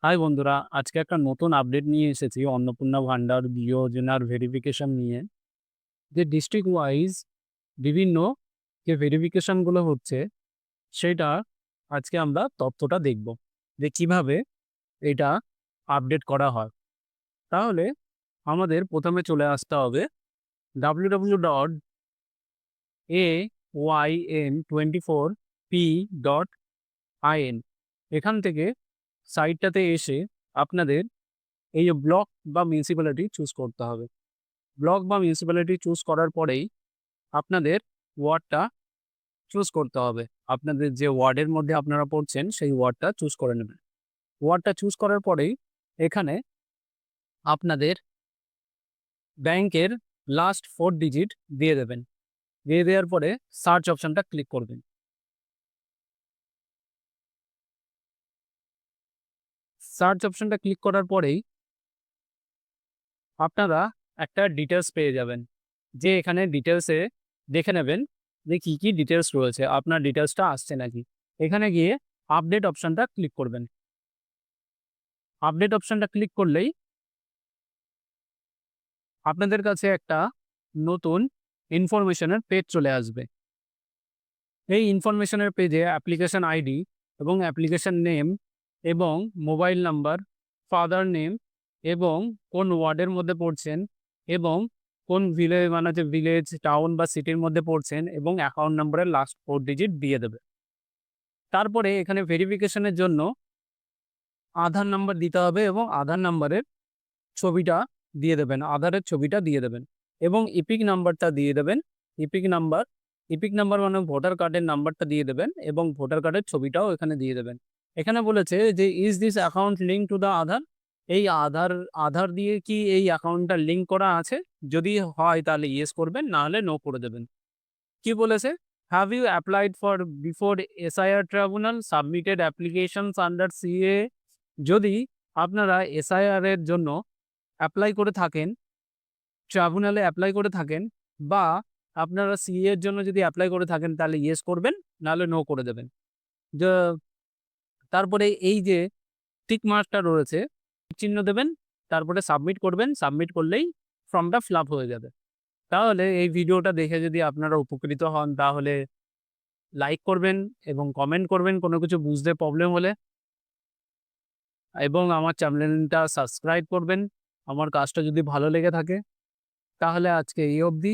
High বন্ধুরা, আজকে একটা নতুন আপডেট নিয়ে এসেছি অন্নপূর্ণা ভান্ডার যোজনার ভেরিফিকেশন নিয়ে। যে ডিস্ট্রিক্ট ওয়াইজ বিভিন্ন যে ভেরিফিকেশনগুলো হচ্ছে, সেটা আজকে আমরা তথ্যটা দেখব যে কিভাবে এটা আপডেট করা হয়। তাহলে আমাদের প্রথমে চলে আসতে হবে www.ayn24p.in। এখান থেকে সাইটটাতে এসে আপনাদের এই যে ব্লক বা মিউনিসিপ্যালিটি চুজ করতে হবে। ব্লক বা মিউনিসিপ্যালিটি চুজ করার পরেই আপনাদের ওয়ার্ডটা চুজ করতে হবে। আপনাদের যে ওয়ার্ডের মধ্যে আপনারা পড়ছেন সেই ওয়ার্ডটা চুজ করে নেবেন। ওয়ার্ডটা চুজ করার পরেই এখানে আপনাদের ব্যাংকের লাস্ট 4 ডিজিট দিয়ে দেবেন। দিয়ে দেওয়ার পরে সার্চ অপশনটা ক্লিক করবেন। সার্চ অপশনটা ক্লিক করার পরেই আপনারা একটা ডিটেইলস পেয়ে যাবেন। যে এখানে ডিটেইলসে দেখে নেবেন যে কি ডিটেইলস রয়েছে, আপনার ডিটেইলসটা আসছে নাকি। এখানে গিয়ে আপডেট অপশনটা ক্লিক করবেন। আপডেট অপশনটা ক্লিক করলেই আপনাদের কাছে একটা নতুন ইনফরমেশনের পেজ চলে আসবে। এই ইনফরমেশনের পেজে অ্যাপ্লিকেশন আইডি এবং অ্যাপ্লিকেশন নেম এবং মোবাইল নাম্বার, ফাদার নেম এবং কোন ওয়ার্ডের মধ্যে পড়ছেন এবং কোন ভিলেজ, টাউন বা সিটির মধ্যে পড়ছেন এবং অ্যাকাউন্ট নাম্বারের লাস্ট 4 ডিজিট দিয়ে দেবে। তারপরে এখানে ভেরিফিকেশনের জন্য আধার নাম্বার দিতে হবে এবং আধার নাম্বারের ছবিটা দিয়ে দেবেন, আধারের ছবিটা দিয়ে দেবেন এবং ইপিক নাম্বারটা দিয়ে দেবেন। ইপিক নাম্বার ইপিক নাম্বার মানে ভোটার কার্ডের নাম্বারটা দিয়ে দেবেন এবং ভোটার কার্ডের ছবিটাও এখানে দিয়ে দেবেন। এখানে বলেছে যে is this account link to the Aadhaar? এই আধার দিয়ে কি এই অ্যাকাউন্টটা লিঙ্ক করা আছে? যদি হয় তাহলে ইয়েস করবেন, না হলে নো করে দেবেন। কি বলেছে? Have you applied for before SIR tribunal submitted applications under CA? যদি আপনারা এসআইআর এর জন্য অ্যাপ্লাই করে থাকেন, ট্রাইব্যুনালে অ্যাপ্লাই করে থাকেন বা আপনারা সিএ এর জন্য যদি অ্যাপ্লাই করে থাকেন তাহলে ইয়েস করবেন, নাহলে নো করে দেবেন। য তারপরে এই যে টিক মার্কটা রয়েছে, চিহ্ন দেবেন, তারপরে সাবমিট করবেন। সাবমিট করলেই ফর্মটা ফিল আপ হয়ে যাবে। তাহলে এই ভিডিওটা দেখে যদি আপনারা উপকৃত হন তাহলে লাইক করবেন এবং কমেন্ট করবেন কোনো কিছু বুঝতে প্রবলেম হলে, এবং আমার চ্যানেলটা সাবস্ক্রাইব করবেন আমার কাজটা যদি ভালো লেগে থাকে। তাহলে আজকে এই অবধি।